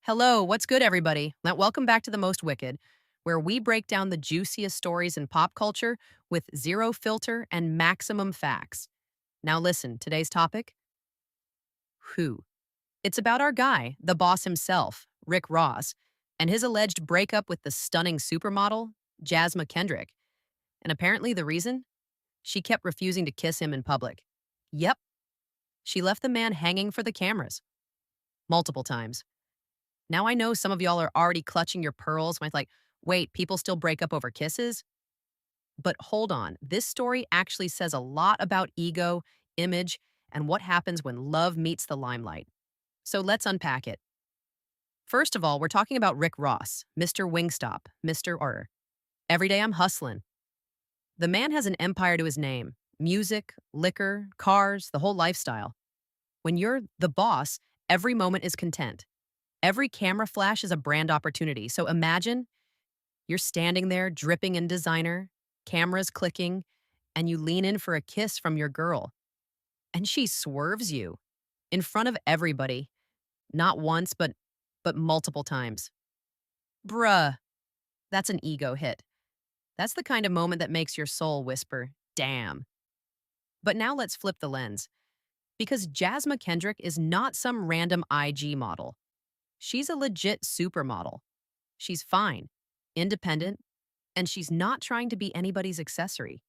Hello, what's good, everybody? Welcome back to The Most Wicked, where we break down the juiciest stories in pop culture with zero filter and maximum facts. Now, listen, today's topic: Who? It's about our guy, the boss himself, Rick Ross, and his alleged breakup with the stunning supermodel, Jazzma Kendrick. And apparently, the reason? She kept refusing to kiss him in public. Yep, she left the man hanging for the cameras multiple times. Now I know some of y'all are already clutching your pearls with like, wait, people still break up over kisses? But hold on, this story actually says a lot about ego, image, and what happens when love meets the limelight. So let's unpack it. First of all, we're talking about Rick Ross, Mr. Wingstop, Mr. or Every day I'm hustling. The man has an empire to his name: music, liquor, cars, the whole lifestyle. When you're the boss, every moment is content. Every camera flash is a brand opportunity. So imagine you're standing there dripping in designer, cameras clicking, and you lean in for a kiss from your girl. And she swerves you in front of everybody, not once, but multiple times. Bruh, that's an ego hit. That's the kind of moment that makes your soul whisper, damn. But now let's flip the lens. Because Jazzma Kendrick is not some random IG model. She's a legit supermodel. She's fine, independent, and she's not trying to be anybody's accessory.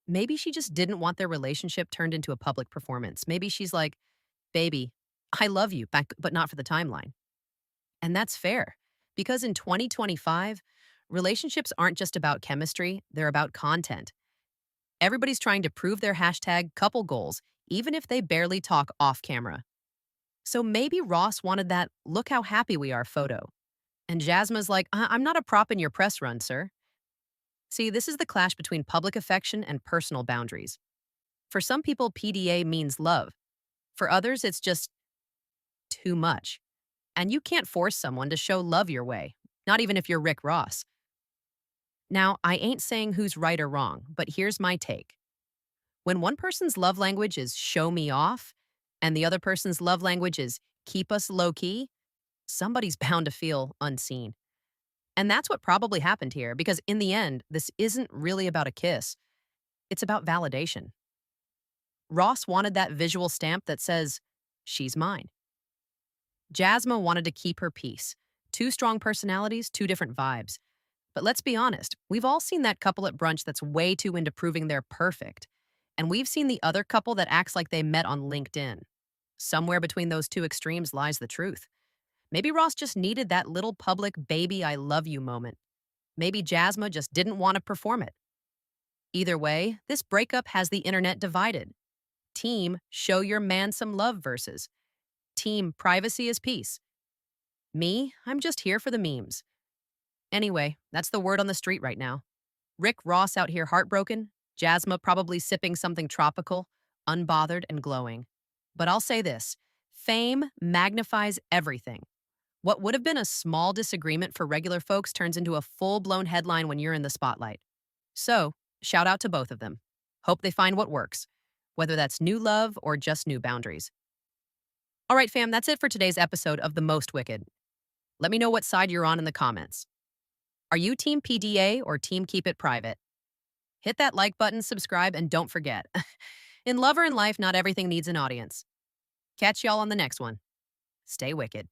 Maybe she just didn't want their relationship turned into a public performance. Maybe she's like, baby, I love you, but not for the timeline. And that's fair, because in 2025, relationships aren't just about chemistry, they're about content. Everybody's trying to prove their hashtag couple goals, even if they barely talk off camera. So maybe Ross wanted that look how happy we are photo. And Jasma's like, I'm not a prop in your press run, sir. See, this is the clash between public affection and personal boundaries. For some people, PDA means love. For others, it's just too much. And you can't force someone to show love your way, not even if you're Rick Ross. Now, I ain't saying who's right or wrong, but here's my take. When one person's love language is show me off, and the other person's love language is keep us low key, somebody's bound to feel unseen. And that's what probably happened here, because in the end, this isn't really about a kiss. It's about validation. Ross wanted that visual stamp that says, she's mine. Jazzma wanted to keep her peace. Two strong personalities, two different vibes. But let's be honest, we've all seen that couple at brunch that's way too into proving they're perfect. And we've seen the other couple that acts like they met on LinkedIn. Somewhere between those two extremes lies the truth. Maybe Ross just needed that little public baby I love you moment. Maybe Jazzma just didn't want to perform it. Either way, this breakup has the internet divided. Team, show your man some love versus team, privacy is peace. Me, I'm just here for the memes. Anyway, that's the word on the street right now. Rick Ross out here heartbroken, Jazzma probably sipping something tropical, unbothered and glowing. But I'll say this: fame magnifies everything. What would have been a small disagreement for regular folks turns into a full-blown headline when you're in the spotlight. So, shout out to both of them. Hope they find what works, whether that's new love or just new boundaries. All right, fam, that's it for today's episode of The Most Wicked. Let me know what side you're on in the comments. Are you Team PDA or Team Keep It Private? Hit that like button, subscribe, and don't forget, in love or in life, not everything needs an audience. Catch y'all on the next one. Stay wicked.